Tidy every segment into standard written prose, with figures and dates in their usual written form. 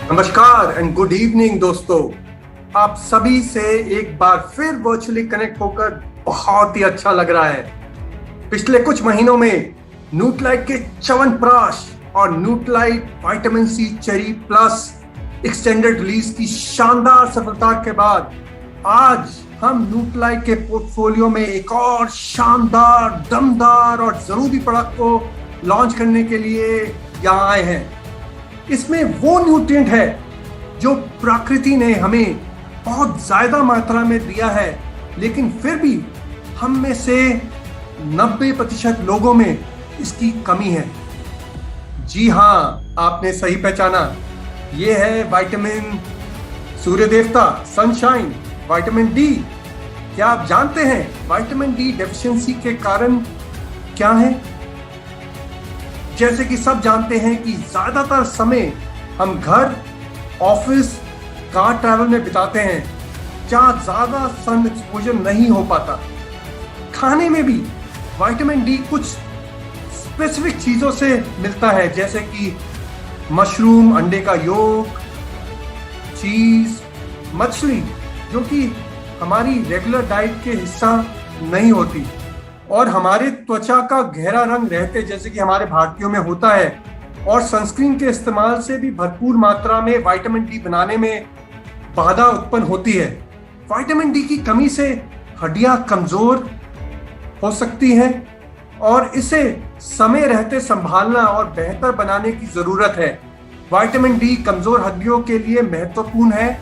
नमस्कार and good evening दोस्तों। आप सभी से एक बार फिर वर्चुअली कनेक्ट होकर बहुत ही अच्छा लग रहा है। पिछले कुछ महीनों में न्यूट्रालाइट के च्यवनप्राश और Nutrilite vitamin C cherry plus extended release की शानदार सफलता के बाद आज हम न्यूट्रालाइट के पोर्टफोलियो में एक और शानदार, दमदार और जरूरी प्रोडक्ट को लॉन्च करने के लिए यहाँ आए हैं। इसमें वो न्यूट्रिएंट है जो प्रकृति ने हमें बहुत ज्यादा मात्रा में दिया है, लेकिन फिर भी हम में से 90% लोगों में इसकी कमी है। जी हाँ, आपने सही पहचाना। ये है विटामिन सूर्य देवता, सनशाइन, विटामिन डी। क्या आप जानते हैं विटामिन डी डेफिशिएंसी के कारण क्या है? जैसे कि सब जानते हैं कि ज्यादातर समय हम घर, ऑफिस, कार ट्रैवल में बिताते हैं, जहां ज्यादा सन एक्सपोजर नहीं हो पाता। खाने में भी विटामिन डी कुछ स्पेसिफिक चीजों से मिलता है, जैसे कि मशरूम, अंडे का योक, चीज, मछली, जो कि हमारी रेगुलर डाइट के हिस्सा नहीं होती, और हमारे त्वचा का गहरा रंग रहते जैसे कि हमारे भारतीयों में होता है, और सनस्क्रीन के इस्तेमाल से भी भरपूर मात्रा में विटामिन डी बनाने में बाधा उत्पन्न होती है। विटामिन डी की कमी से हड्डियां कमजोर हो सकती हैं और इसे समय रहते संभालना और बेहतर बनाने की जरूरत है। विटामिन डी कमजोर हड्डियों के लिए महत्वपूर्ण है।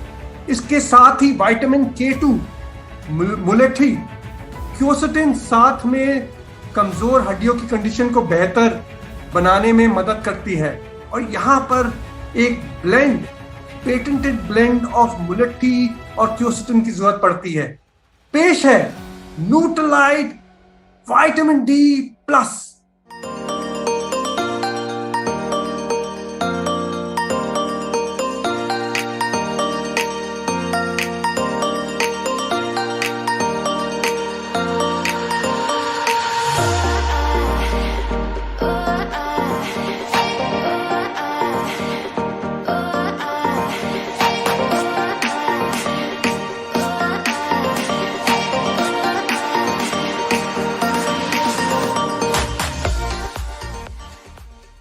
इसके साथ ही विटामिन K2, मुलेठी, क्यूर्सेटिन साथ में कमजोर हड्डियों की कंडीशन को बेहतर बनाने में मदद करती है। और यहाँ पर एक ब्लेंड, पेटेंटेड ब्लेंड ऑफ मुलेठी और क्यूर्सेटिन की जरूरत पड़ती है। पेश है न्यूट्रालाइट विटामिन डी प्लस।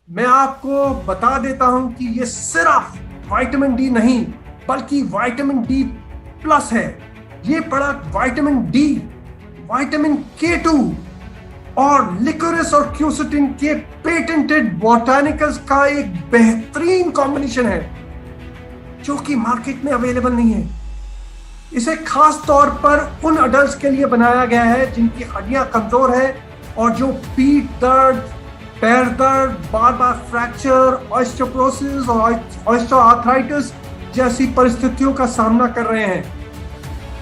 मैं आपको बता देता हूं कि ये सिर्फ विटामिन डी नहीं बल्कि विटामिन डी प्लस है। ये product vitamin D, vitamin K2 और लिकोरिस और क्यूर्सेटिन के पेटेंटेड बोटानिकल्स का एक बेहतरीन कॉम्बिनेशन है जो कि मार्केट में अवेलेबल नहीं है। इसे खास तौर पर उन अडल्ट्स के लिए बनाया गया है जिनकी हड्डियां कमजोर है और जो पीठ दर्द, पैर दर्द, बार बार फ्रैक्चर, ऑस्टियोपोरोसिस और ऑस्टियोआर्थराइटिस जैसी परिस्थितियों का सामना कर रहे हैं।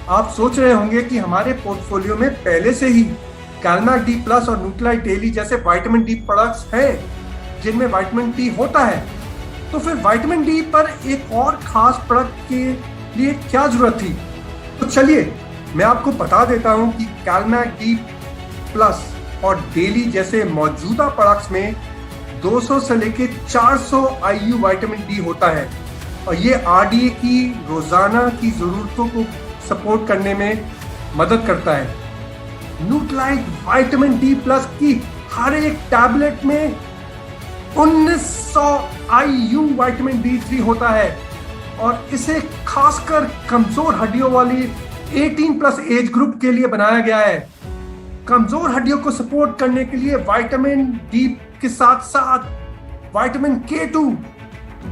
आप सोच रहे होंगे कि हमारे पोर्टफोलियो में पहले से ही कैलमैक डी प्लस और न्यूट्रालाइट डेली जैसे विटामिन डी प्रोडक्ट्स हैं जिनमें विटामिन डी होता है, तो फिर विटामिन डी पर एक और खास प्रोडक्ट के लिए क्या जरूरत थी? तो चलिए मैं आपको बता देता हूं कि कैलमैक डी प्लस और डेली जैसे मौजूदा प्रोडक्ट्स में 200 से लेके 400 IU विटामिन डी होता है और ये RDA की रोजाना की जरूरतों को सपोर्ट करने में मदद करता है। न्यूट्रालाइट विटामिन डी प्लस की हर एक टैबलेट में 1900 IU विटामिन D3 होता है और इसे खासकर कमजोर हड्डियों वाली 18+ एज ग्रुप के लिए बनाया गया है। कमजोर हड्डियों को सपोर्ट करने के लिए विटामिन डी के साथ साथ विटामिन K2,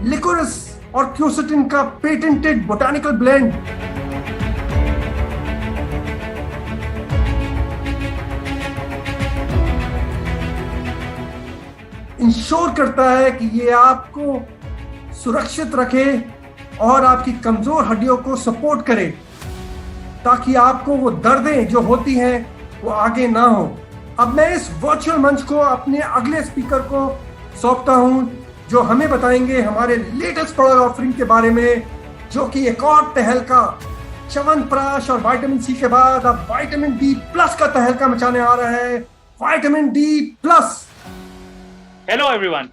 लिकोरिस और क्यूर्सेटिन का पेटेंटेड बोटानिकल ब्लेंड इंश्योर करता है कि ये आपको सुरक्षित रखे और आपकी कमजोर हड्डियों को सपोर्ट करे ताकि आपको वो दर्दें जो होती हैं वो आगे ना हो। अब मैं इस वर्चुअल मंच को अपने अगले स्पीकर को सौंपता हूं जो हमें बताएंगे हमारे लेटेस्ट प्रोडक्ट ऑफरिंग के बारे में, जो कि एक और तहलका च्यवनप्राश और विटामिन सी के बाद अब विटामिन डी प्लस का तहलका मचाने आ रहा है। Vitamin D plus. Hello everyone,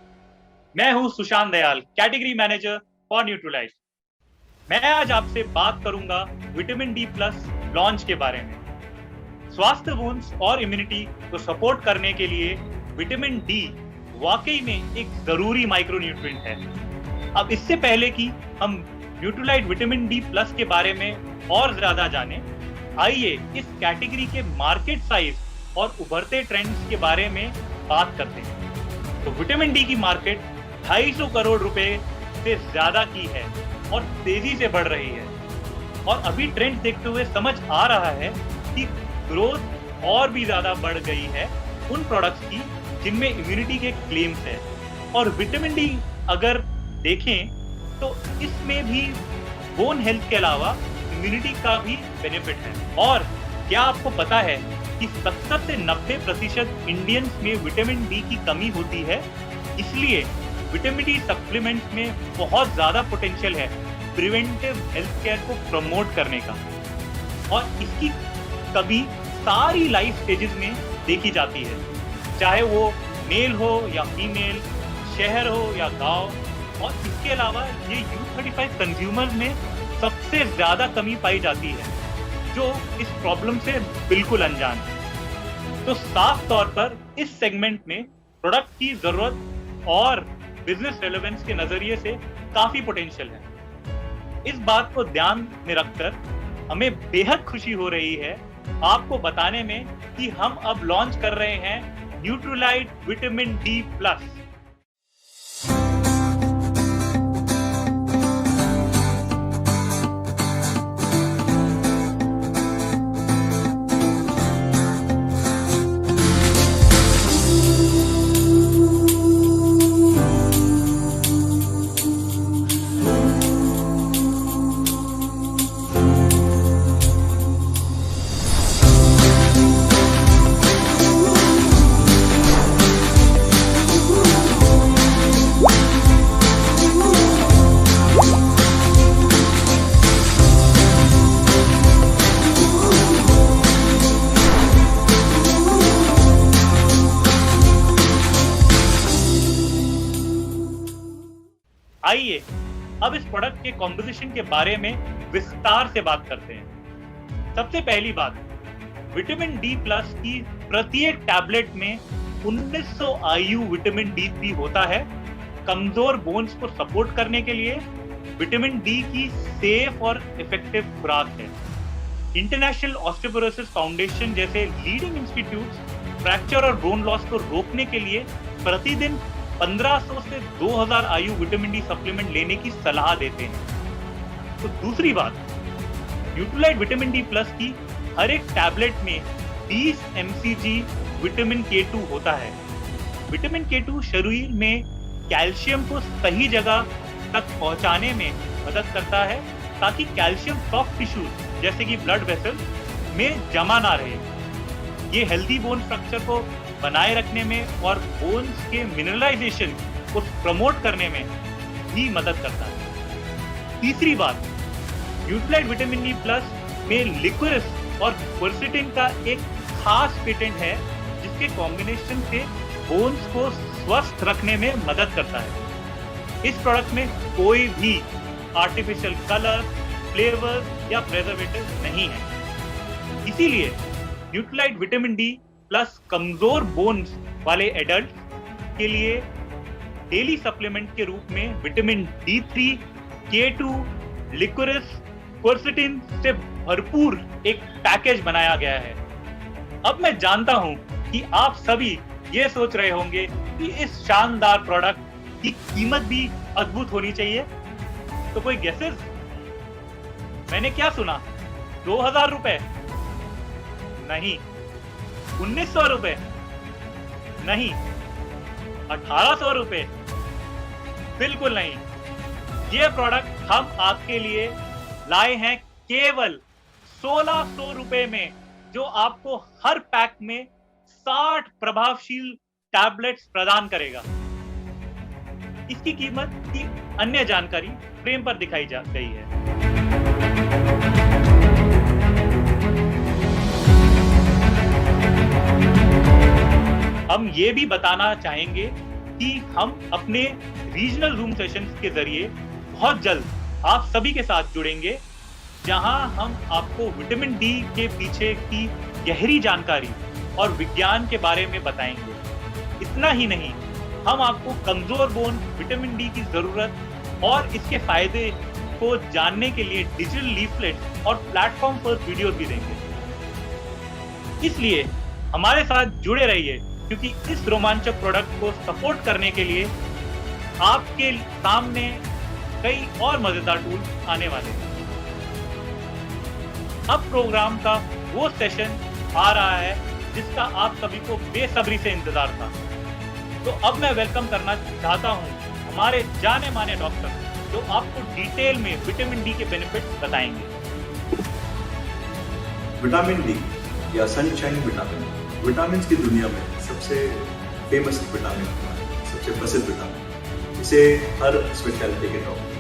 मैं हूं Sushant Dayal, category manager for Nutrilite. मैं आज आपसे बात करूंगा विटामिन डी प्लस लॉन्च के बारे में। स्वास्थ्य वुंड्स और इम्यूनिटी को सपोर्ट करने के लिए विटामिन डी वाकई में एक जरूरी माइक्रोन्यूट्रिएंट है। अब इससे पहले कि हम न्यूट्रोलाइट विटामिन डी प्लस के बारे में और ज्यादा जानें, आइए इस कैटेगरी के मार्केट साइज और उभरते ट्रेंड्स के बारे में बात करते हैं। तो विटामिन डी की मार्केट 250 करोड़ रुपए से ज्यादा की है और तेजी से बढ़ रही है। और अभी ट्रेंड देखते हुए समझ आ रहा है कि ग्रोथ और भी ज्यादा बढ़ गई है उन प्रोडक्ट्स की जिनमें इम्यूनिटी के क्लेम्स है। और विटामिन डी अगर देखें तो इसमें भी बोन हेल्थ के अलावा इम्यूनिटी का भी बेनिफिट है। और क्या आपको पता है कि 70 से 90% इंडियंस में विटामिन डी की कमी होती है, इसलिए विटामिन डी सप्लीमेंट्स में बहुत ज्यादा पोटेंशियल है प्रिवेंटिव हेल्थ केयर को प्रमोट करने का। और इसकी कभी सारी लाइफ स्टेजेस में देखी जाती है, चाहे वो मेल हो या फीमेल, शहर हो या गांव। और इसके अलावा ये U35 कंज्यूमर्स में सबसे ज्यादा कमी पाई जाती है जो इस प्रॉब्लम से बिल्कुल अनजान है। तो साफ तौर पर इस सेगमेंट में प्रोडक्ट की जरूरत और बिजनेस रेलेवेंस के नजरिए से काफी पोटेंशियल है। इस बात को ध्यान में रखकर हमें बेहद खुशी हो रही है आपको बताने में कि हम अब लॉन्च कर रहे हैं न्यूट्रोलाइट विटामिन डी प्लस। आइए अब इस प्रोडक्ट के कॉम्पोजिशन के बारे में विस्तार से बात करते हैं। सबसे पहली बात, विटामिन डी प्लस की प्रत्येक टैबलेट में 1900 IU विटामिन D3 होता है। कमजोर बोन्स को सपोर्ट करने के लिए विटामिन डी की सेफ और इफेक्टिव खुराक है। इंटरनेशनल ऑस्टियोपोरोसिस फाउंडेशन जैसे लीडिंग इंस्टीट्यूट्स फ्रैक्चर और बोन लॉस को रोकने के लिए प्रतिदिन 1500 से 2000 IU विटामिन डी सप्लीमेंट लेने की सलाह देते हैं। तो दूसरी बात, न्यूट्रोलाइट विटामिन डी प्लस की हर एक टैबलेट में 20 mcg विटामिन K2 होता है। विटामिन K2 शरीर में कैल्शियम को सही जगह तक पहुंचाने में मदद करता है ताकि कैल्शियम सॉफ्ट टिश्यूज जैसे कि ब्लड वेसल्स में जमा ना रहे। ये हेल्दी बोन स्ट्रक्चर को बनाए रखने में और बोन्स के मिनरलाइजेशन को प्रमोट करने में भी मदद करता है। तीसरी बात, न्यूट्रोलाइट विटामिन डी प्लस में लिक्विरिस और क्वर्सेटिन का एक खास पेटेंट है जिसके कॉम्बिनेशन से बोन्स को स्वस्थ रखने में मदद करता है। इस प्रोडक्ट में कोई भी आर्टिफिशियल कलर, फ्लेवर या प्रिजर्वेटिव नहीं है। इसीलिए न्यूट्रोलाइट विटामिन डी प्लस कमजोर बोन्स वाले एडल्ट के लिए डेली सप्लीमेंट के रूप में विटामिन D3, K2, लिक्विरिस, क्वर्सेटिन से भरपूर एक पैकेज बनाया गया है। अब मैं जानता हूं कि आप सभी ये सोच रहे होंगे कि इस शानदार प्रोडक्ट की कीमत भी अद्भुत होनी चाहिए। तो कोई गेसेस? मैंने क्या सुना? 2000 रुपए? नहीं। 1900 रुपए? नहीं। 1800 रुपए? बिल्कुल नहीं। ये प्रोडक्ट हम आपके लिए लाए हैं केवल 1600 रुपए में, जो आपको हर पैक में 60 प्रभावशील टैबलेट्स प्रदान करेगा। इसकी कीमत की अन्य जानकारी फ्रेम पर दिखाई जा गई है। हम ये भी बताना चाहेंगे कि हम अपने रीजनल जूम सेशंस के जरिए बहुत जल्द आप सभी के साथ जुड़ेंगे, जहां हम आपको विटामिन डी के पीछे की गहरी जानकारी और विज्ञान के बारे में बताएंगे। इतना ही नहीं, हम आपको कमजोर बोन विटामिन डी की जरूरत और इसके फायदे को जानने के लिए डिजिटल लीफलेट और प्लेटफॉर्म पर वीडियो भी देंगे। इसलिए हमारे साथ जुड़े रहिए, क्योंकि इस रोमांचक प्रोडक्ट को सपोर्ट करने के लिए आपके सामने कई और मजेदार टूल आने वाले हैं। अब प्रोग्राम का वो सेशन आ रहा है जिसका आप सभी को बेसब्री से इंतजार था। तो अब मैं वेलकम करना चाहता हूं हमारे जाने माने डॉक्टर, जो आपको डिटेल में विटामिन डी के बेनिफिट्स बताएंगे। विटामिन डी या सनशाइन विटामिन, विटामिन की दुनिया में सबसे फेमस विटामिन है, सबसे प्रसिद्ध विटामिन। इसे हर स्पेशलिटी के डॉक्टर,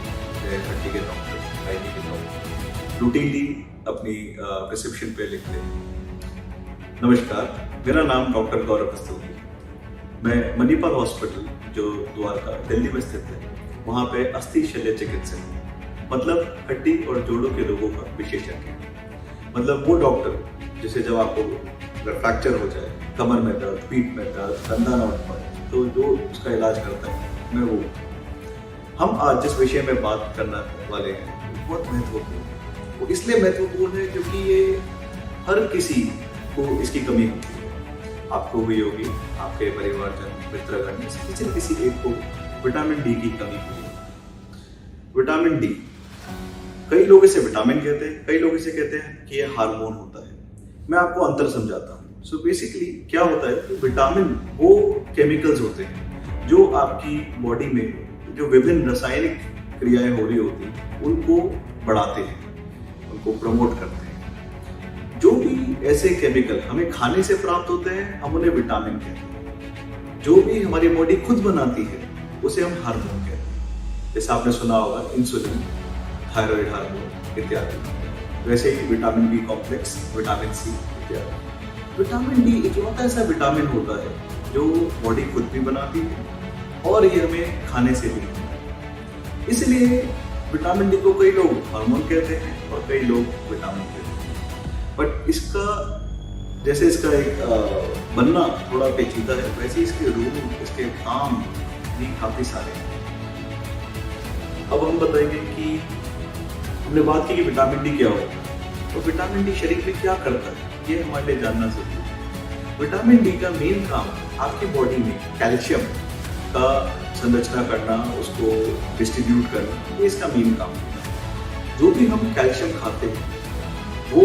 हड्डी के डॉक्टर, गायनी के डॉक्टर रूटीनली अपनी प्रिस्क्रिप्शन पे लिखते हैं। नमस्कार, मेरा नाम डॉक्टर गौरव कस्तूरी। मैं मणिपाल हॉस्पिटल, जो द्वारका दिल्ली में स्थित है, वहाँ पे अस्थि शल्य चिकित्सक, मतलब हड्डी और जोड़ों के रोगों का विशेषज्ञ। मतलब वो डॉक्टर जिसे जब आपको फ्रैक्चर हो जाए, कमर में दर्द, पीठ में दर्द, कंधा ना उठ पाए, तो जो उसका इलाज करता है, मैं वो। हम आज जिस विषय में बात करने वाले हैं बहुत महत्वपूर्ण है। वो इसलिए महत्वपूर्ण है क्योंकि ये हर किसी को इसकी कमी होती है। आपको हुई होगी, आपके परिवारजन, मित्रगण में से किसी एक को विटामिन डी की कमी हुई है। विटामिन डी, कई लोग इसे विटामिन कहते हैं, कई लोग इसे कहते हैं कि ये हार्मोन होता है। मैं आपको अंतर समझाता हूँ। सो बेसिकली क्या होता है कि विटामिन वो केमिकल्स होते हैं जो आपकी बॉडी में जो विभिन्न रासायनिक क्रियाएं हो रही होती हैं उनको बढ़ाते हैं, उनको प्रमोट करते हैं। जो भी ऐसे केमिकल हमें खाने से प्राप्त होते हैं, हम उन्हें विटामिन कहते हैं। जो भी हमारी बॉडी खुद बनाती है उसे हम हार्मोन कहते हैं। जैसे आपने सुना होगा इंसुलिन, थायराइड हार्मोन इत्यादि। वैसे ही vitamin B complex, vitamin C इत्यादि। विटामिन डी इकलौता ऐसा विटामिन होता है जो बॉडी खुद भी बनाती है और ये हमें खाने से भी मिलता है। इसलिए विटामिन डी को कई लोग हार्मोन कहते हैं और कई लोग विटामिन कहते हैं। बट इसका जैसे इसका एक बनना थोड़ा पेचीदा है, वैसे इसके रूल, इसके काम भी काफी सारे हैं। अब हम बताएंगे कि हमने बात की कि विटामिन डी क्या होता है, तो विटामिन डी शरीर में क्या करता है, ये हमारे लिए जानना जरूरी है। विटामिन डी का मेन काम आपकी बॉडी में कैल्शियम का संरचना करना, उसको डिस्ट्रीब्यूट करना, ये इसका मेन काम है। जो भी हम कैल्शियम खाते हैं वो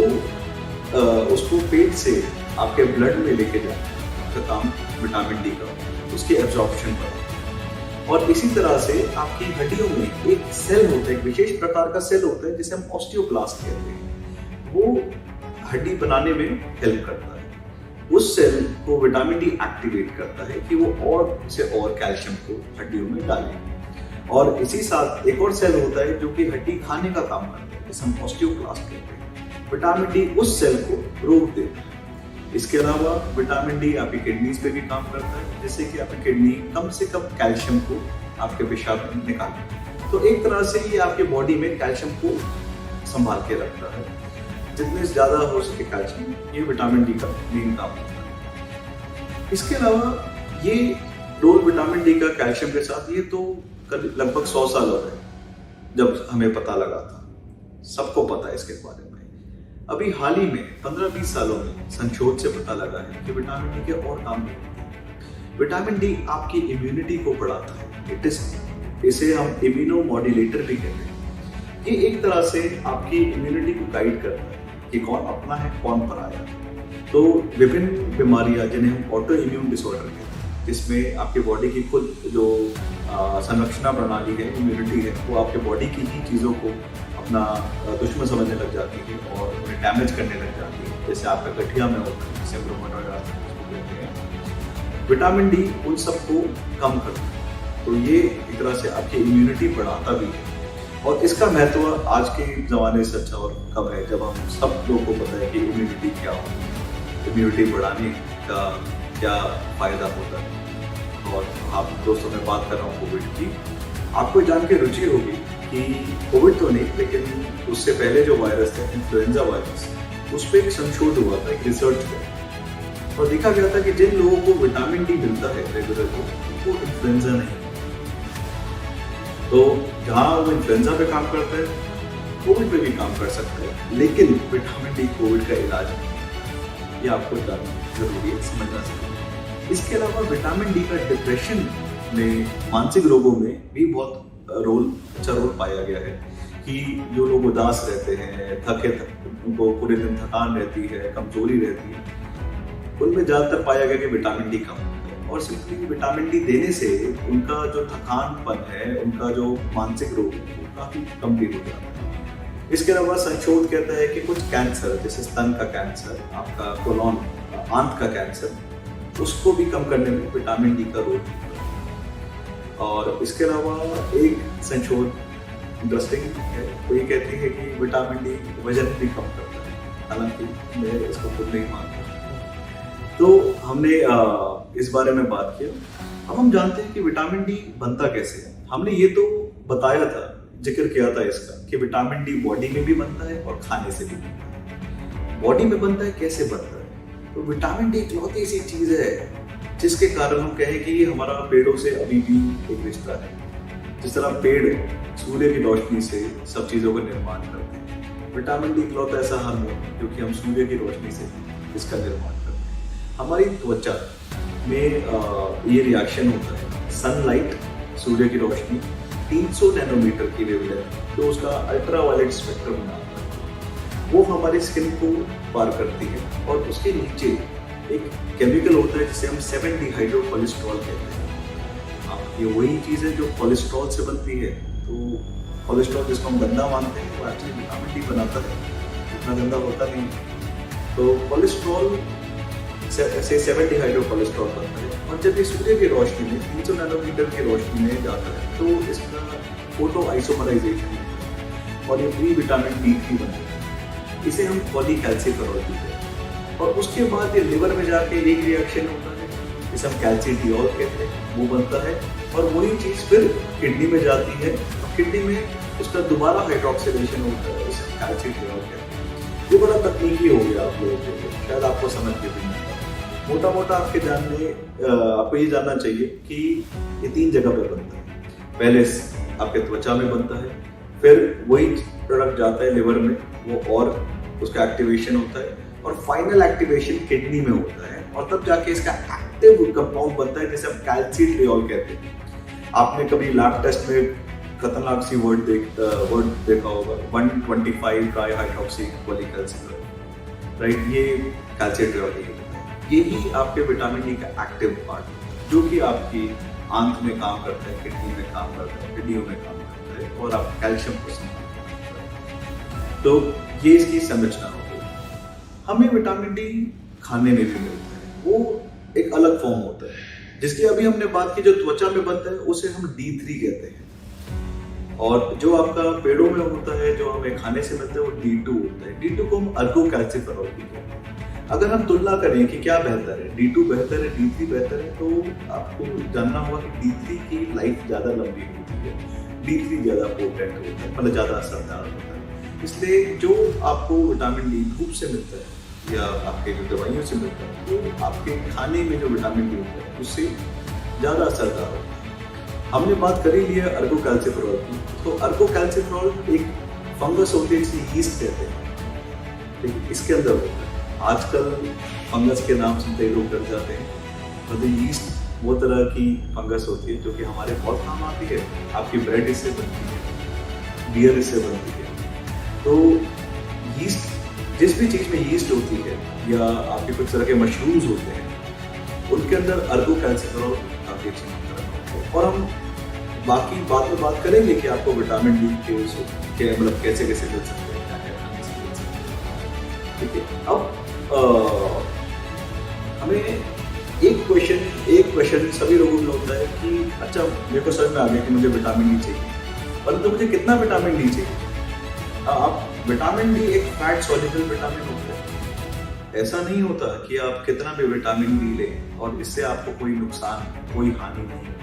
उसको पेट से आपके ब्लड में लेके जाना का काम विटामिन डी का, उसके एब्जॉर्प्शन पर। और इसी तरह से आपकी हड्डियों में एक सेल होता है, एक विशेष प्रकार का सेल होता है जिसे हम ऑस्टियोब्लास्ट कहते हैं। वो हड्डी बनाने में हेल्प करता है। उस सेल को विटामिन डी एक्टिवेट करता है कि वो और से और कैल्शियम को हड्डियों में डाले। और इसी साथ एक और सेल होता है जो कि हड्डी खाने का काम करता है, जिसे हम ऑस्टियोक्लास्ट कहते हैं। विटामिन डी उस सेल को रोक देता है। इसके अलावा विटामिन डी आपकी किडनीज पे भी काम करता है, जिससे कि आपकी किडनी कम से कम कैल्शियम को आपके पेशाब में निकाले। तो एक तरह से ये आपके बॉडी में कैल्शियम को संभाल के रखता है। जितने ज्यादा हो सके कैल्शियम, ये विटामिन डी का मेन काम होता है। इसके अलावा ये रोल विटामिन डी का कैल्शियम के साथ, ये तो लगभग 100 साल हो गए जब हमें पता लगा था। सबको पता है इसके बारे में। अभी हाल ही में 15-20 सालों में संशोधन से पता लगा है कि विटामिन डी के और काम भी होते हैं। विटामिन डी आपकी इम्यूनिटी को बढ़ाता है। इसे हम इम्यूनो मॉड्यूलेटर भी कहते हैं। ये एक तरह से आपकी इम्यूनिटी को गाइड करता है कि कौन अपना है, कौन पराया। तो विभिन्न बीमारियां जिन्हें हम ऑटो इम्यून डिसऑर्डर कहते हैं, जिसमें आपकी बॉडी की खुद जो संरक्षणा प्रणाली है, इम्यूनिटी है, वो आपके बॉडी की ही चीज़ों को अपना दुश्मन समझने लग जाती है और उन्हें डैमेज करने लग जाती है। जैसे आपका गठिया में होता है, जिसे रूमेटॉइड आर्थराइटिस कहते हैं। विटामिन डी उन सबको कम करता है। तो ये एक तरह से आपकी इम्यूनिटी बढ़ाता भी है। और इसका महत्व आज के ज़माने से अच्छा और कब है, जब हम सब लोगों को पता है कि इम्यूनिटी क्या होती है, इम्यूनिटी बढ़ाने का क्या फ़ायदा होता है। और आप दोस्तों में बात कर रहा हूँ कोविड की। आपको जान के रुचि होगी कि कोविड तो नहीं, लेकिन उससे पहले जो वायरस थे, इन्फ्लुएंजा वायरस, उस पर एक संशोधन हुआ था, एक रिसर्च हुआ, और देखा गया था कि जिन लोगों को विटामिन डी मिलता है रेगुलरली, उनको इन्फ्लुएंजा नहीं। तो जहाँ वो इन्फ्लुएंजा पे काम करता है, कोविड पे भी काम कर सकता है, लेकिन विटामिन डी कोविड का इलाज है, ये आपको जानना जरूरी है, समझना चाहिए। इसके अलावा विटामिन डी का डिप्रेशन में, मानसिक रोगों में भी बहुत अच्छा रोल पाया गया है कि जो लोग उदास रहते हैं, उनको पूरे दिन थकान रहती है, कमजोरी रहती है, उनमें ज्यादातर पाया गया कि विटामिन डी कम होता है, और सिंपली विटामिन डी देने से उनका जो थकानपन है, उनका जो मानसिक रोग है, वो काफी कमजोर हो जाता है। इसके अलावा संशोधन कहता है कि कुछ कैंसर, जैसे स्तन का कैंसर, आपका कोलोन, आंत का कैंसर, उसको भी कम करने में विटामिन डी का रोल। और इसके अलावा एक संशोधन इंटरेस्टिंग है, वो ये कहती है कि विटामिन डी वजन भी कम करता है, हालांकि मैं इसको खुद नहीं मानता। तो हमने इस बारे में बात किया। अब हम जानते हैं कि विटामिन डी बनता कैसे है। हमने ये तो बताया था, जिक्र किया था इसका, कि विटामिन डी बॉडी में भी बनता है और खाने से भी बनता है। बॉडी में बनता है, कैसे बनता है? तो विटामिन डी इकलौती ऐसी चीज है जिसके कारण हम कहें कि हमारा पेड़ों से अभी भी एक रिश्ता है। जिस तरह पेड़ सूर्य की रोशनी से सब चीजों का निर्माण करते हैं, विटामिन डी इकलौता ऐसा हार्मोन है क्योंकि हम सूर्य की रोशनी से इसका निर्माण करते हैं। हमारी त्वचा में ये रिएक्शन होता है, सनलाइट, सूर्य की रोशनी 300 नैनोमीटर की वेवलेंथ, तो उसका अल्ट्रावायलेट स्पेक्ट्रम बनाता है, वो हमारी स्किन को पार करती है, और उसके नीचे एक केमिकल होता है जिसे हम 7-डिहाइड्रोकोलेस्ट्रॉल कहते हैं। हाँ, ये वही चीज़ है जो कोलेस्ट्रॉल से बनती है। तो कोलेस्ट्रॉल जिसको हम गंदा मानते हैं, वो एक्चुअली विटामिन डी बनाता है, इतना गंदा होता नहीं। तो कोलेस्ट्रॉल से 7-डिहाइड्रोकोलेस्ट्रॉल बनता है, और जब ये सूर्य की रोशनी में 300 नैनोमीटर की रोशनी में जाता है तो इसका फोटो आइसोमराइजेशन होता है, और ये फ्री विटामिन D3 बनता है। इसे हम पॉलीकैल्सिफेरॉल कहते हैं। और उसके बाद ये लिवर में जाके एक रिएक्शन होता है जिसे हम कैल्सिट्रियोल कहते हैं, वो बनता है, और वही चीज़ फिर किडनी में जाती है, और किडनी में उसका दोबारा हाइड्रोक्सिलेशन होता है, उसे कैल्सिट्रियोल कहते हैं। ये बड़ा तकनीकी हो गया आप लोगों के लिए, शायद आपको समझ के भी नहीं आता। मोटा मोटा आपको ये जानना चाहिए कि ये 3 जगह पे बनता है। पहले आपके त्वचा में बनता है, फिर वही प्रोडक्ट जाता है लिवर में, वो और उसका एक्टिवेशन होता है, और फाइनल एक्टिवेशन किडनी में होता है, और तब जाके इसका एक्टिव कंपाउंड बनता है जिसे हम कैल्सिट्रियोल कहते हैं। आपने कभी लैब टेस्ट में खतरनाक सी वर्ड देखा होगा, 125 ट्राई हाइड्रोक्सी पॉलीकैल्सिफेरॉल, राइट? ये कैल्सिट्रियोल है। यही आपके विटामिन डी का एक्टिव पार्ट, जो कि आपकी आंत में काम करता है, किडनी में काम करता है, किडनियों में काम करता है, और आप कैल्शियम को संभालता है। तो ये इसकी संरचना हो गई। हमें विटामिन डी खाने में भी मिलता है, वो एक अलग फॉर्म होता है, जिसकी अभी हमने बात की, जो त्वचा में बनता है उसे हम D3 कहते हैं, और जो आपका पेड़ों में होता है, जो हमें खाने से मिलता है, वो D2 होता है। D2 को हम अर्गोकैल्सिफेरॉल भी कहते हैं। अगर हम तुलना करें कि क्या बेहतर है, D2 बेहतर है, D3 बेहतर है, तो आपको जानना होगा कि D3 की लाइफ ज्यादा लंबी होती है, D3 ज्यादा पोटेंट होता है, मतलब ज्यादा असरदार होता है। इसलिए जो आपको विटामिन डी धूप से मिलता है या आपके जो दवाइयों से मिलता है, तो आपके खाने में जो विटामिन डी होता है उससे ज्यादा असरदार होता है। हमने बात करी ली है अर्गोकैल्सिफेरॉल की। तो अर्गोकैल्सिफेरॉल एक फंगस होती है जिसे यीस्ट कहते हैं, ठीक है, इसके अंदर होता है। आजकल फंगस के नाम सुनते ही लोग डर जाते हैं, तो यीस्ट वो तरह की फंगस होती है जो कि हमारे बहुत काम आती है। आपकी ब्रेड इससे बनती है, बियर इससे बनती है। तो यीस्ट, जिस भी चीज़ में यीस्ट होती है, या आपके कुछ तरह के मशरूम्स होते हैं, उनके अंदर अर्गोकैल्सिफेरॉल काफ़ी अच्छी मात्रा में होता है। और हम बाकी बात में बात करेंगे कि आपको विटामिन डी के मतलब कैसे कैसे मिल सकते हैं, क्या क्या खाने से मिल सकते हैं, ठीक है। अब हमें एक क्वेश्चन सभी लोगों में होता है कि अच्छा, मेरे को समझ में आ गया कि मुझे विटामिन डी चाहिए, परंतु मुझे कितना विटामिन डी चाहिए? आप विटामिन डी एक फैट सॉल्युबल विटामिन होता है। ऐसा नहीं होता कि आप कितना भी विटामिन डी लें और इससे आपको कोई नुकसान, कोई हानि नहीं है।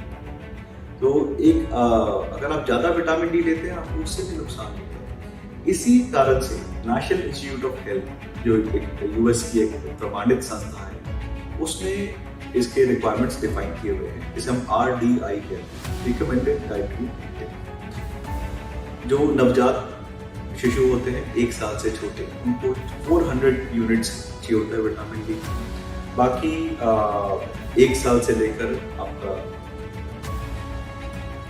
तो एक अगर आप ज़्यादा विटामिन डी लेते हैं आपको उससे भी नुकसान होता है। इसी कारण से नेशनल इंस्टीट्यूट ऑफ हेल्थ जो एक यूएस की एक प्रमाणित संस्था है उसने इसके रिक्वायरमेंट्स डिफाइन किए हुए हैं, जिसे हम RDI कहते हैं, रिकमेंडेड डाइटरी इंटेक। जो नवजात शिशु होते हैं 1 साल से छोटे, उनको 400 यूनिट्स चाहिए होता है विटामिन डी। बाकी 1 साल से लेकर आपका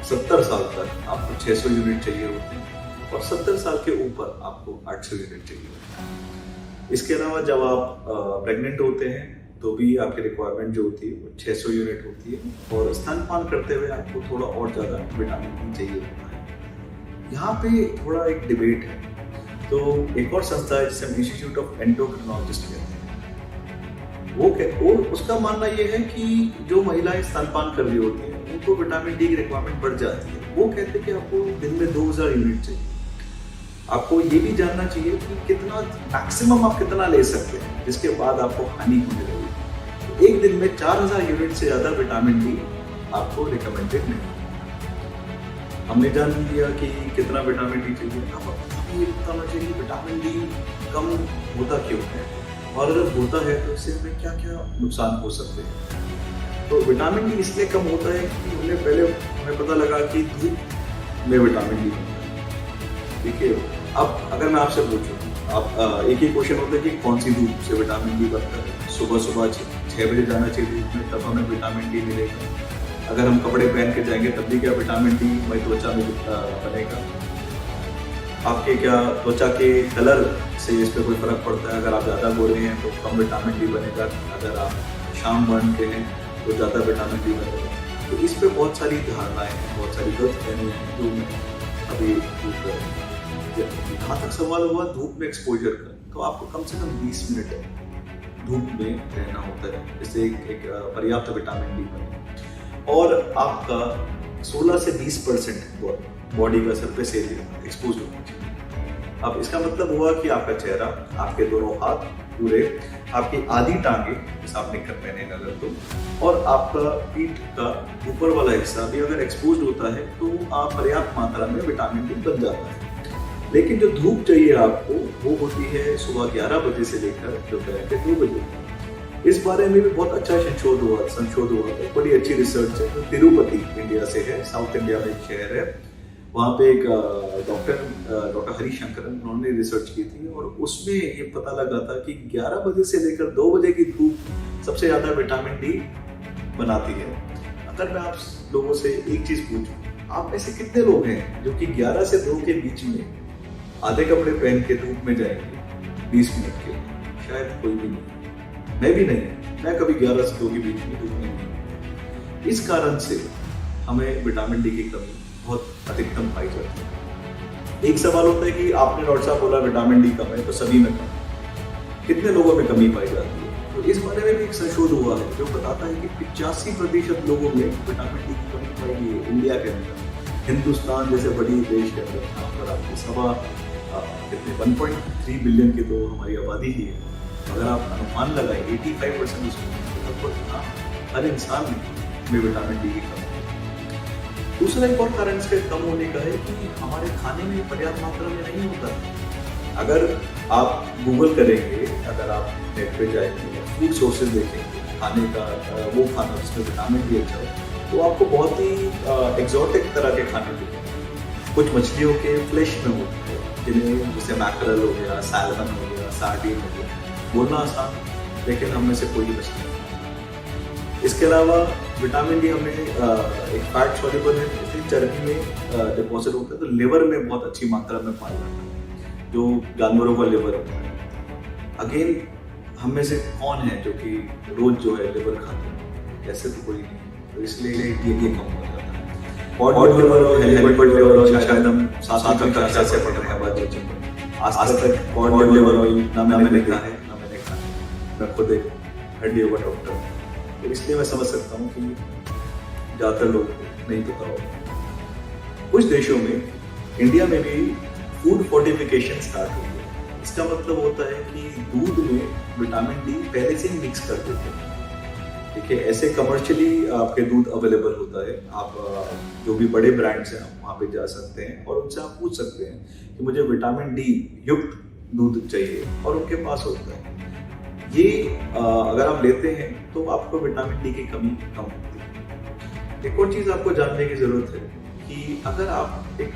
70 साल तक आपको 600 यूनिट चाहिए होते हैं और 70 साल के ऊपर आपको 800 यूनिट चाहिए होते हैं। इसके अलावा जब आप प्रेग्नेंट होते हैं तो भी आपकी रिक्वायरमेंट जो होती है वो 600 यूनिट होती है और स्तनपान करते हुए आपको थोड़ा और ज़्यादा विटामिन डी चाहिए होता है। यहाँ पे थोड़ा एक डिबेट है। तो एक और संस्था है जिसे हम इंस्टीट्यूट ऑफ एंडोक्रिनोलॉजिस्ट कहते हैं, वो उसका मानना ये है कि जो महिलाएं स्तनपान कर रही होती हैं उनको विटामिन डी की रिक्वायरमेंट बढ़ जाती है। वो कहते हैं कि आपको दिन में 2000 यूनिट चाहिए। आपको ये भी जानना चाहिए कि कितना मैक्सिमम आप कितना ले सकते हैं जिसके बाद आपको हानि होने लगेगी। तो एक दिन में 4000 यूनिट से ज्यादा विटामिन डी आपको रिकमेंडेड नहीं। हमने जान लिया कि कितना विटामिन डी चाहिए। अब हमें ये बताना चाहिए विटामिन डी कम होता क्यों है और अगर होता है तो इससे हमें क्या क्या नुकसान हो सकते हैं। तो विटामिन डी इसलिए कम होता है कि हमें पता लगा कि धूप में विटामिन डी होता है। ठीक है, अब अगर मैं आपसे पूछूं, आप एक ही क्वेश्चन होता है कि कौन सी धूप से विटामिन डी बनता है। सुबह 6 बजे जाना चाहिए धूप में, तब हमें विटामिन डी मिलेगा। अगर हम कपड़े पहन के जाएंगे तब भी क्या विटामिन डी हमारी त्वचा में बनेगा। आपके क्या त्वचा के कलर से इस पर कोई फर्क पड़ता है। अगर आप ज़्यादा गोरे हैं तो कम विटामिन डी बनेगा, अगर आप शाम बन के हैं तो ज़्यादा विटामिन डी बनेगा। तो इस पर बहुत सारी धारणाएं हैं, बहुत सारी गलतफहमी हैं जो मैं अभी दूर कर रहा हूँ। जहाँ तक सवाल हुआ धूप में एक्सपोजर का, तो आपको कम से कम 20 मिनट धूप में रहना होता है जिससे एक पर्याप्त विटामिन डी बने और आपका 16 से 20% बॉडी का सरफेस एरिया एक्सपोज होना चाहिए। अब इसका मतलब हुआ कि आपका चेहरा, आपके दोनों हाथ पूरे, आपकी आधी टांगे जैसे आप निकर पहने अगर तो, और आपका पीठ का ऊपर वाला हिस्सा भी अगर एक्सपोज होता है तो आप पर्याप्त मात्रा में विटामिन डी बन जाता है। लेकिन जो धूप चाहिए आपको वो होती है सुबह 11 बजे से लेकर दोपहर के 2 बजे। इस बारे में भी बहुत अच्छा संशोध हुआ है। बड़ी अच्छी रिसर्च है। तिरुपति इंडिया से है, साउथ इंडिया में एक शहर है। वहाँ पे एक डॉक्टर हरिशंकरन उन्होंने रिसर्च की थी और उसमें ये पता लगा था कि 11 बजे से लेकर 2 बजे की धूप सबसे ज्यादा विटामिन डी बनाती है। अगर मैं आप लोगों से एक चीज पूछूं, आप ऐसे कितने लोग हैं जो कि 11 से 2 के बीच में आधे कपड़े पहन के धूप में जाएंगे 20 मिनट के लिए? शायद कोई भी नहीं, मैं भी नहीं। मैं कभी 11 से 2 के बीच में धूप में नहीं। इस कारण से हमें विटामिन डी की कमी बहुत अधिकतम पाई जाती है। एक सवाल होता है कि आपने डॉक्टर साहब बोला विटामिन डी कम है तो सभी में कम, कितने लोगों में कमी पाई जाती है? तो इस बारे में भी एक संशोध हुआ है जो बताता है कि 85% लोगों में विटामिन डी की कमी पाई गई है इंडिया के अंदर। हिंदुस्तान जैसे बड़ी देश के अंदर यहाँ पर आपकी सवा कितने 1.3 बिलियन की तो हमारी आबादी ही है। अगर आप अनुमान लगाएं 85% उसमें लगभग हर इंसान में विटामिन डी की कमी। दूसरा एक और कारण इसके कम होने का है कि हमारे खाने में पर्याप्त मात्रा में नहीं होता। अगर आप गूगल करेंगे, अगर आप नेट पे जाएंगे, फूड सोर्सेज देखेंगे खाने का, वो खाना जिसमें विटामिन डी अच्छा हो, तो आपको बहुत ही एक्सोटिक तरह के खाने मिलेंगे। कुछ मछलियों के फ्लेश में होते हैं जिन्हें जैसे मैकरल हो गया, सैल्मन हो गया, सार्डिन हो गया, बोलना आसान, लेकिन हम में से कोई मछली नहीं। इसके अलावा विटामिन डी हमें एक फैट सॉल्युबल है, इसलिए चर्बी में डिपॉजिट होता है, तो लिवर में बहुत अच्छी मात्रा में पाया जाता है, जो जानवरों का लिवर होता है। अगेन हम में से कौन है जो कि रोज जो है लिवर खाते हैं? ऐसे तो कोई नहीं, तो इसलिए ये कम हो जाता है। कॉड लिवर और हेलिकोइड लिवर ऑयल शायद हम 7वीं कक्षा से पढ़ रहे हैं बच्चों को। आज तक कॉड लिवर ऑयल ना मैंने देखा है ना मैंने खाया। मैं खुद एक हड्डियों का डॉक्टर हूँ, तो इसलिए मैं समझ सकता हूँ कि ज़्यादातर लोग नहीं पता होगा। कुछ देशों में, इंडिया में भी फूड फोर्टिफिकेशन स्टार्ट हुई है। इसका मतलब होता है कि दूध में विटामिन डी पहले से ही मिक्स कर देते हैं। देखिए ऐसे कमर्शियली आपके दूध अवेलेबल होता है, आप जो भी बड़े ब्रांड्स हैं आप वहाँ पे जा सकते हैं और उनसे आप पूछ सकते हैं कि मुझे विटामिन डी युक्त दूध चाहिए, और उनके पास होता है। ये अगर आप लेते हैं तो आपको विटामिन डी की कमी कम होती है। एक और चीज़ आपको जानने की ज़रूरत है कि अगर आप एक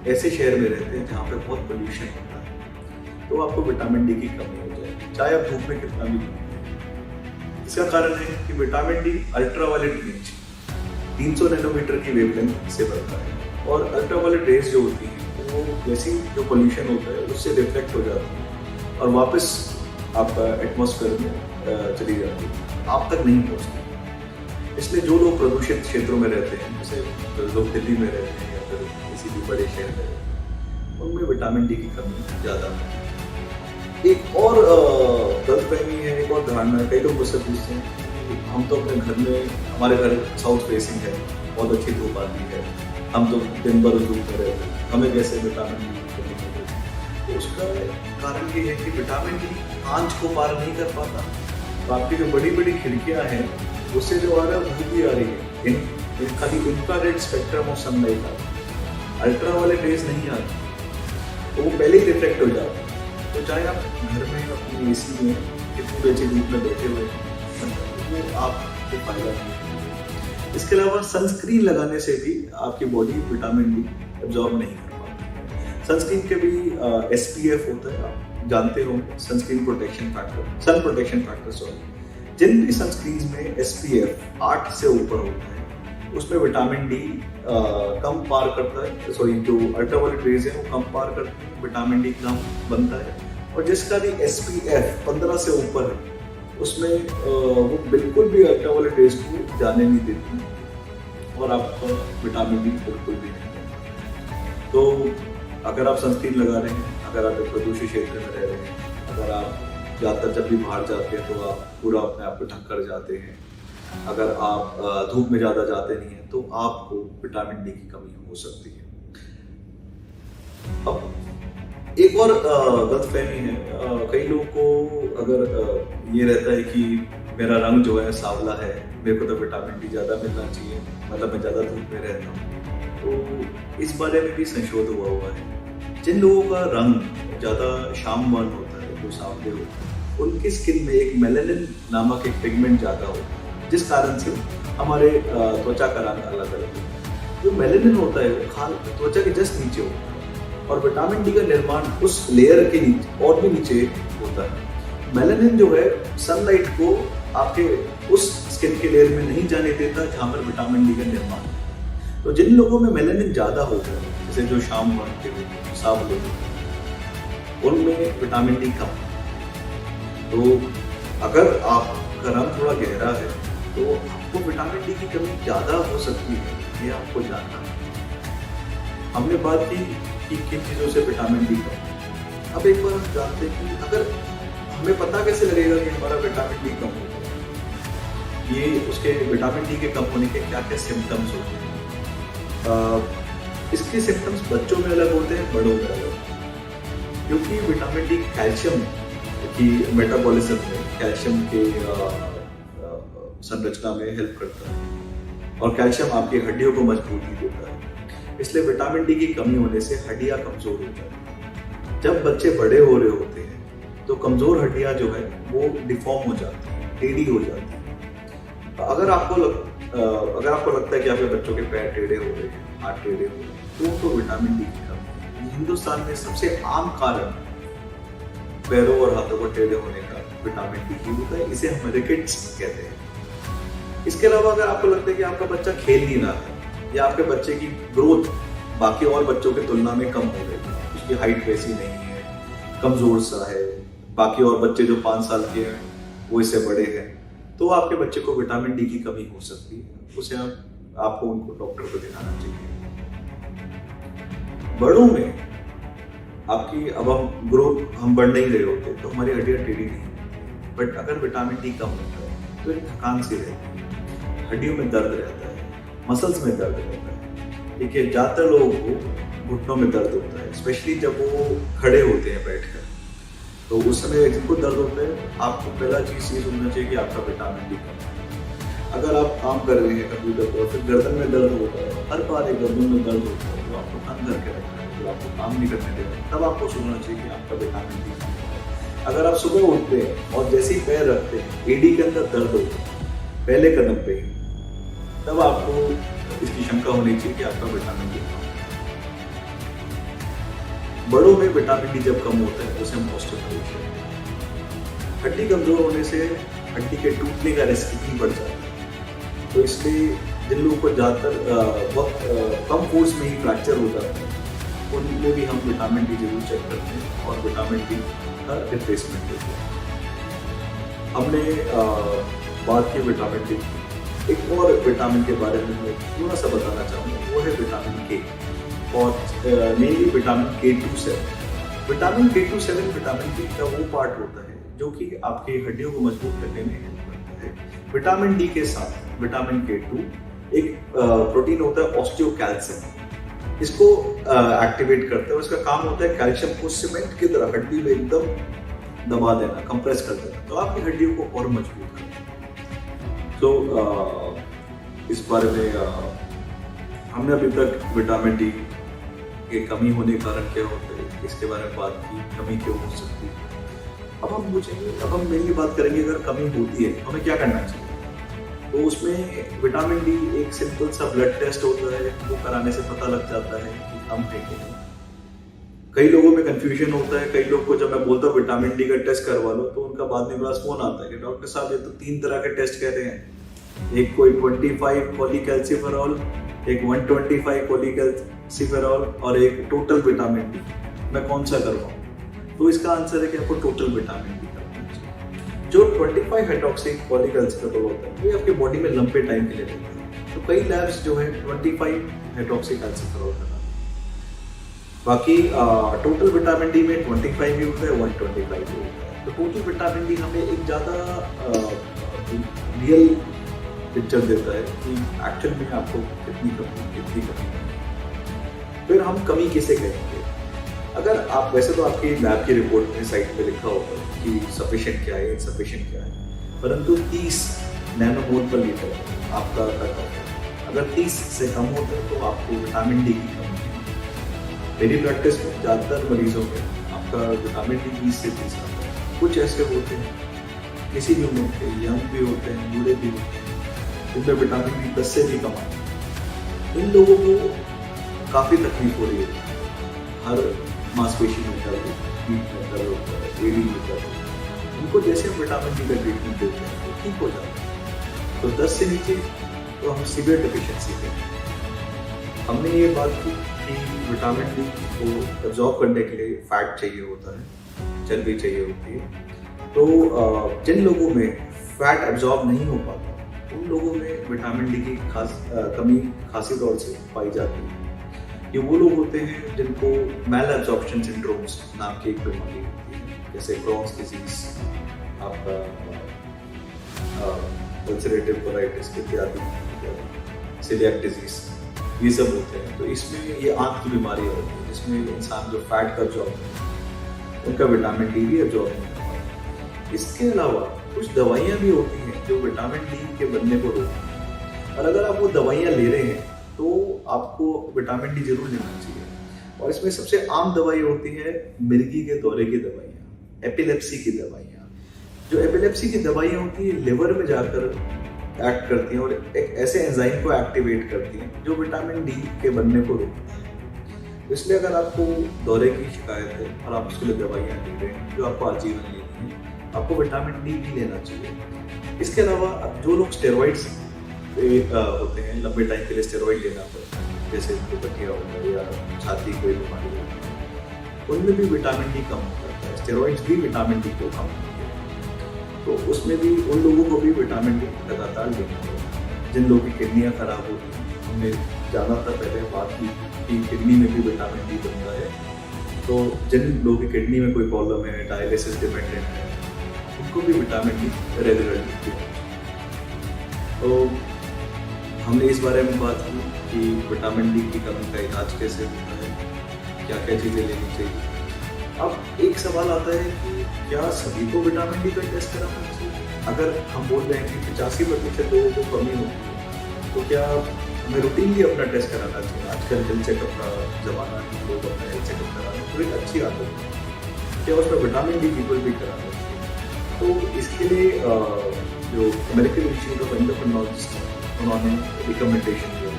ऐसे शहर में रहते हैं जहाँ पे बहुत पोल्यूशन होता है तो आपको विटामिन डी की कमी हो जाएगी, चाहे आप धूप में कितना भी। इसका कारण है कि vitamin D ultraviolet range 300 nanometer की वेवलेंथ से बनता है, और अल्ट्रावायलेट रेज जो होती है वो जैसे जो पोल्यूशन होता है उससे रिफ्लेक्ट हो जाती है और वापस आपका एटमॉस्फेयर में चली जाती है, आप तक नहीं पहुँचती। इसलिए जो लोग प्रदूषित क्षेत्रों में रहते हैं, जैसे जो लोग दिल्ली में रहते हैं या फिर किसी भी बड़े शहर में रहते हैं, उनमें विटामिन डी की कमी ज़्यादा है। एक और गलतफहमी है, एक और धारणा है, कई लोग मुझसे पूछते हैं हम तो अपने घर में, हमारे घर साउथ फेसिंग है, बहुत अच्छी धूप आती है, हम तो दिन भर धूप में रहते हैं, हमें कैसे विटामिन डी की कमी होगी। तो उसका कारण ये है कि विटामिन डी आंच को पार नहीं कर पाता, तो आपकी जो बड़ी बड़ी खिड़कियाँ हैं उससे जो आ रहा है धूप भी आ रही है, खाली इंफ्रारेड स्पेक्ट्रम ऑफ सनलाइट आता है, अल्ट्रावायलेट रेज नहीं आती, तो वो पहले ही रिफ्लेक्ट हो जाता है। तो चाहे आप घर में अपनी एसी में कितनी भी अच्छी धूप में बैठे हुए हैं, वो आपको फायदा नहीं। इसके अलावा सनस्क्रीन लगाने से भी आपकी बॉडी विटामिन डी एब्जॉर्ब नहीं कर पाती। सनस्क्रीन के भी SPF होता है, आप जानते हो, sunscreen protection factor, sun protection factor sorry. जिन भी सनस्क्रीन में SPF 8 से ऊपर होता है उसमें विटामिन डी कम पार करता है, सॉरी जो अल्ट्रावायलेट रेज है वो कम पार करते हैं, विटामिन डी कम बनता है। और जिसका भी SPF 15 से ऊपर है उसमें वो बिल्कुल भी अल्ट्रावायलेट रेज को जाने नहीं देती और आपका विटामिन डी बिल्कुल भी नहीं बनता। तो अगर आप सनस्क्रीन लगा रहे हैं, अगर आप एक प्रदूषित क्षेत्र में रह रहे हैं, अगर आप ज़्यादातर जब भी बाहर जाते हैं तो आप पूरा अपने आप को ढक कर जाते हैं, अगर आप धूप में ज़्यादा जाते नहीं हैं तो आपको विटामिन डी की कमी हो सकती है। अब एक और गलतफहमी है, कई लोगों को अगर ये रहता है कि मेरा रंग जो है सांवला है, मेरे को तो विटामिन डी ज़्यादा मिलना चाहिए, मतलब मैं ज़्यादा धूप में रहता हूँ, तो इस बारे में भी संशोधन हुआ है। जिन लोगों का रंग ज़्यादा शाम वर्ण होता है, जो सांवले होते हैं, उनकी स्किन में एक मेलानिन नामक एक पिगमेंट ज़्यादा होता है, जिस कारण से हमारे त्वचा का रंग अलग अलग है। जो मेलानिन होता है वो खाल त्वचा के जस्ट नीचे होता है, और विटामिन डी का निर्माण उस लेयर के नीचे और भी नीचे होता है। मेलानिन जो है सनलाइट को आपके उस स्किन के लेयर में नहीं जाने देता जहाँ पर विटामिन डी का निर्माण है। तो जिन लोगों में मेलानिन ज़्यादा होता है, जैसे जो शाम वर्ण के लोग, सांवले लोग, उनमें विटामिन डी कम है। तो अगर आपका रंग थोड़ा गहरा है तो आपको विटामिन डी की कमी ज़्यादा हो सकती है, ये आपको जानना है। हमने बात की कि किन चीज़ों से विटामिन डी कम। अब एक बार हम जानते हैं कि अगर हमें पता कैसे लगेगा कि हमारा विटामिन डी कम हो गया, ये उसके विटामिन डी के कम होने के क्या क्या सिम्टम्स होते हैं। इसके सिम्टम्स बच्चों में अलग होते हैं, बड़ों में अलग होते हैं, क्योंकि विटामिन डी कैल्शियम की मेटाबॉलिज्म में, कैल्शियम के संरचना में हेल्प करता है, और कैल्शियम आपकी हड्डियों को मजबूती देता है। इसलिए विटामिन डी की कमी होने से हड्डियां कमजोर हो जाती हैं। जब बच्चे बड़े हो रहे होते हैं तो कमजोर हड्डियां जो है वो डिफॉर्म हो जाती हैं, टेढ़ी हो जाती हैं। अगर आपको लगता है कि आपके बच्चों के पैर टेढ़े हो रहे हैं, हाथ टेढ़े हो रहे हैं, तो उनको विटामिन डी की कमी है। हिंदुस्तान में सबसे आम कारण पैरों और हाथों को टेढ़े होने का विटामिन डी ही होता है, इसे हम रिकेट्स कहते हैं। इसके अलावा अगर आपको लगता है कि आपका बच्चा खेल नहीं रहा है, या आपके बच्चे की ग्रोथ बाकी और बच्चों की तुलना में कम हो गई है, उसकी हाइट वैसी नहीं है, कमजोर सा है, बाकी और बच्चे जो 5 साल के हैं वो इससे बड़े हैं, तो आपके बच्चे को विटामिन डी की कमी हो सकती है। उसे आपको उनको डॉक्टर को दिखाना चाहिए। बड़ों में आपकी अब हम बढ़ नहीं रहे होते तो हमारी हड्डियां टेढ़ी नहीं होती, बट अगर विटामिन डी कम होता है तो एक थकान सी रहती है, हड्डियों में दर्द रहता है, मसल्स में दर्द रहता है। ठीक है, ज्यादातर लोगों को घुटनों में दर्द होता है, स्पेशली जब वो खड़े होते हैं बैठकर, तो उस समय जिनको दर्द होता है आपको पहला चीज ये सुनना चाहिए कि आपका विटामिन डी कम है। अगर आप काम कर रहे हैं कंप्यूटर पर, फिर गर्दन में दर्द होता है, हर बार एक गर्दन में दर्द होता है, तो आपको काम करके रखना है, तो आपको काम नहीं करने देना, तब आपको सोचना चाहिए कि आपका विटामिन डी कम है। अगर आप सुबह उठते हैं और जैसे ही पैर रखते हैं एडी के अंदर दर्द होता है पहले कदम पे ही, तब आपको इसकी शंका होनी चाहिए कि आपका विटामिन डी कम है। बड़ों में विटामिन डी जब कम होता है तो उसे हम ऑस्टियोपोरोसिस कहते हैं। हड्डी कमजोर होने से हड्डी के टूटने का रिस्क भी बढ़ जाता है, तो इसलिए जिन लोगों को ज़्यादातर वक्त कम फोर्स में ही फ्रैक्चर हो जाता है उनमें भी हम विटामिन डी जरूर चेक करते हैं और विटामिन डी का रिप्लेसमेंट देते हैं। हमने बात की विटामिन डी, एक और विटामिन के बारे में मैं थोड़ा सा बताना चाहूँगा, वो है विटामिन के और mainly vitamin K27। Vitamin K27 vitamin के का वो पार्ट होता है जो कि आपकी हड्डियों को मजबूत करने में हेल्प करता है। विटामिन डी के साथ विटामिन K2 एक प्रोटीन होता है ऑस्टियोकैल्सियम, इसको एक्टिवेट करता है। इसका काम होता है कैल्शियम को सीमेंट की तरह हड्डी में एकदम दबा देना, कंप्रेस कर देना, तो आपकी हड्डियों को और मजबूत करना। तो इस बारे में हमने अभी तक विटामिन डी के कमी होने के कारण क्या होता है इसके बारे में बात की, कमी क्यों हो सकती है। अब हम मेनली बात करेंगे अगर कमी होती है तो हमें क्या करना चाहिए। तो उसमें विटामिन डी एक सिंपल सा ब्लड टेस्ट होता है, वो कराने से पता लग जाता है कि कम है कि नहीं। कई लोगों में कंफ्यूजन होता है, कई लोग को जब मैं बोलता हूँ विटामिन डी का टेस्ट करवा लो तो उनका बाद में मेरे पास फोन आता है कि डॉक्टर साहब ये तो 3 तरह के टेस्ट कह रहे हैं, एक कोई 25 पॉलीकैल्सिफेरॉल, एक 125 पॉलीकैल्सिफेरॉल और एक टोटल विटामिन डी, मैं कौन सा करवाऊँ। तो इसका आंसर है कि आपको टोटल विटामिन डी करना चाहिए। जो 25 हाइड्रोक्सी पॉलीकैल्सिफेरॉल होता है वो आपके बॉडी में लंबे टाइम के लिए रहता है, तो कई लैब्स जो है 25 हाइड्रोक्सी कैल्सिफेरॉल करना। बाकी टोटल विटामिन डी में 25 भी होता है, 125 भी होता है। तो टोटल विटामिन डी हमें एक ज़्यादा रियल पिक्चर देता है कि एक्चुअल में आपको कितनी कमी है। फिर हम कमी किसे कहेंगे। अगर आप वैसे तो आपकी लैब की रिपोर्ट में साइट पे लिखा होगा कि सफिशिएंट क्या है, इनसफिशिएंट क्या है, परंतु 30 नैनोमोल पर लीटर आपका कट ऑफ है। अगर 30 से कम होता है तो आपको विटामिन डी की कमी है। मेरी प्रैक्टिस में ज़्यादातर मरीजों में आपका विटामिन डी 20 से 30 आता है। कुछ ऐसे होते हैं किसी भी उम्र के, यंग भी होते हैं, बूढ़े भी होते हैं, जिनमें विटामिन डी 10 से भी कम आता है। इन लोगों को काफ़ी तकलीफ हो रही है, हर मांसपेशी में दर्द, पीठ में दर्द होता है, एड़ी में दर्द होता है। उनको जैसे हम विटामिन डी का ट्रीटमेंट देते हैं तो ठीक हो जाता है। तो 10 से नीचे तो हम सीवियर डिफिशिएंसी हैं। हमने ये बात की कि विटामिन डी को एब्जॉर्ब करने के लिए फैट चाहिए होता है, चर्बी चाहिए होती है। तो जिन लोगों में फैट एब्जॉर्ब नहीं हो पाता उन लोगों में विटामिन डी की कमी खासी तौर से पाई जाती है। ये वो लोग होते हैं जिनको मैल एब्जॉर्प्शन सिंड्रोम्स नाम की एक बीमारी होती है, जैसे क्रॉन्स डिजीज, आपका अल्सरेटिव कोलाइटिस इत्यादि, सीलियाक डिजीज, ये सब होते हैं। तो इसमें ये आंत की बीमारी होती है जिसमें इंसान जो फैट का एब्जॉर्ब है उनका विटामिन डी भी एब्जॉर्ब होता है। इसके अलावा कुछ दवाइयाँ भी होती हैं जो विटामिन डी के बनने को रोकती हैं, और अगर आप वो दवाइयाँ ले रहे हैं तो आपको विटामिन डी जरूर लेना चाहिए। और इसमें सबसे आम दवाई होती है मिर्गी के दौरे की दवाइयाँ, एपिलेप्सी की दवाइयाँ। जो एपिलेप्सी की दवाइयाँ होती है लिवर में जाकर एक्ट करती हैं और एक ऐसे एंजाइम को एक्टिवेट करती हैं जो विटामिन डी के बनने को रोकती है। तो इसलिए अगर आपको दौरे की शिकायत है और आप उसके लिए दवाइयाँ ले रहे हैं जो आपको आजीवन लेनी है, आपको विटामिन डी भी लेना चाहिए। इसके अलावा जो लोग स्टेरॉइड्स होते हैं, लंबे टाइम के लिए स्टेरॉइड लेना पड़ता है, जैसे गठिया हो गया या छाती कोई बीमारी हो गई, उनमें भी विटामिन डी कम हो जाता है। स्टेरॉइड्स भी विटामिन डी को कम करते हैं, तो उसमें भी उन लोगों को भी विटामिन डी लगातार लेना होगा। जिन लोगों की किडनियाँ खराब होती हैं, हमने जाना था पहले बात की कि किडनी में भी विटामिन डी बनता है। तो जिन लोगों की किडनी में कोई प्रॉब्लम है, डायलिसिस डिपेंडेंट है, उनको भी विटामिन डी रेगुलरली देना। तो हमने इस बारे में बात की कि विटामिन डी की कमी का इलाज कैसे होता है, क्या क्या चीज़ें लेनी चाहिए। अब एक सवाल आता है कि क्या सभी को विटामिन डी का टेस्ट कराना चाहिए। अगर हम बोल रहे हैं कि 85% लोगों को कमी होती है, तो क्या हमें रूटीनली अपना टेस्ट कराना चाहिए? आजकल हेल्थ चेकअप का जमाना है, लोग अपना हेल्थ चेकअप कराना तो एक अच्छी आदत है। क्या उसमें विटामिन डी पीपल भी कराना चाहिए? तो इसके लिए जो अमेरिकन इंस्टीट्यूट ऑफ एंडोक्राइनोलॉजिस्ट है, उन्होंने रिकमेंडेशन दिया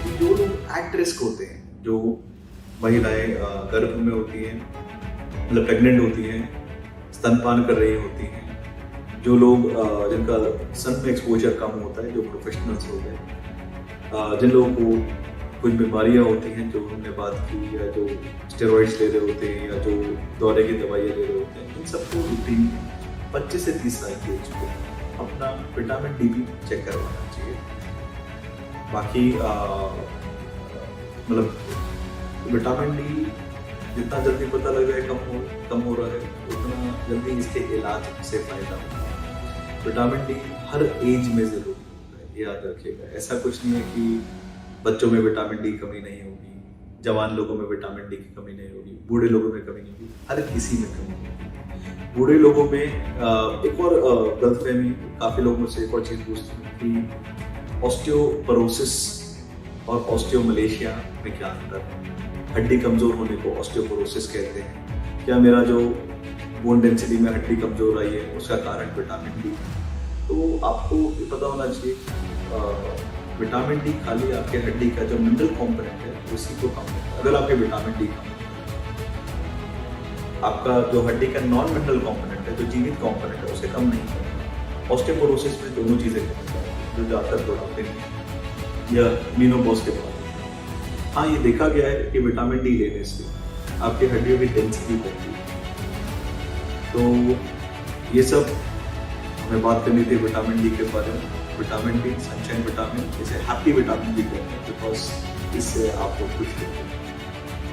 कि जो लोग एट रिस्क होते हैं, जो महिलाएं गर्भ में होती हैं, मतलब प्रेग्नेंट होती हैं, स्तनपान कर रही होती हैं, जो लोग जिनका सन में एक्सपोजर कम होता है, जो प्रोफेशनल्स हो गए, जिन लोगों को कुछ बीमारियां होती हैं जो हमने बात की, या जो स्टेरॉइड्स ले रहे होते हैं, या जो दौरे की दवाइयाँ ले रहे होते हैं, इन सबको रूटीन 25 से 30 साल की एज को अपना विटामिन डी भी चेक करवाना चाहिए। बाकी मतलब विटामिन डी जितना जल्दी पता लग रहा है कम हो रहा है, उतना जल्दी इसके इलाज से फायदा होगा। विटामिन डी हर एज में जरूरी होता है, याद रखिएगा। ऐसा कुछ नहीं है कि बच्चों में विटामिन डी कमी नहीं होगी, जवान लोगों में विटामिन डी की कमी नहीं होगी, बूढ़े लोगों में कमी नहीं होगी, हर किसी में कमी होगी। बूढ़े लोगों में एक और गलतफहमी, काफी लोग मुझसे एक और चीज पूछते हैं कि ऑस्टियोपोरोसिस और ऑस्टियोमलेशिया में क्या अंतर है? हड्डी कमजोर होने को ऑस्टियोपोरोसिस कहते हैं। क्या मेरा जो बोन डेंसिटी में हड्डी कमजोर आई है उसका कारण विटामिन डी है? तो आपको ये पता होना चाहिए विटामिन डी खाली आपके हड्डी का जो मिनरल कंपोनेंट है उसी को कम करता है। अगर आपके विटामिन डी कम है, आपका जो हड्डी का नॉन मिनरल कंपोनेंट है, जो जीवित कंपोनेंट है, उसे कम नहीं करता। ऑस्टियोपोरोसिस में दोनों चीजें कम है, जो ज्यादातर बुढ़ापे में या मेनोपॉज के बाद। हाँ, ये देखा गया है कि विटामिन डी लेने से आपकी हड्डियों की डेंसिटी बढ़ती है। तो ये सब हमें बात करनी थी विटामिन डी के बारे में। विटामिन डी, सनशाइन विटामिन, इसे हैप्पी विटामिन डी कहते हैं, बिकॉज इससे आपको खुश होते हैं।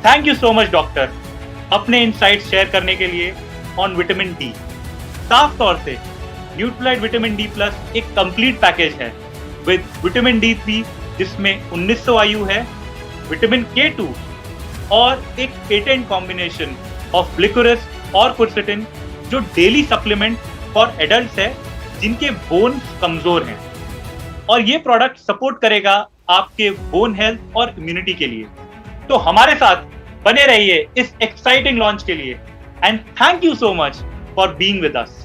Thank you so much doctor, अपने इनसाइट्स शेयर करने के लिए ऑन विटामिन डी। साफ तौर से न्यूट्रीलाइट विटामिन डी प्लस एक कंप्लीट पैकेज है विद विटामिन डी 3 जिसमें 1900 आयु है, विटामिन K2 और एक पेटेंट कॉम्बिनेशन ऑफ लिकोरिस और क्विरसेटिन जो डेली सप्लीमेंट फॉर एडल्ट्स है जिनके बोन्स कमजोर हैं, और ये प्रोडक्ट सपोर्ट करेगा आपके बोन हेल्थ और इम्यूनिटी के लिए। तो हमारे साथ बने रहिए इस एक्साइटिंग लॉन्च के लिए, and thank you so much for being with us.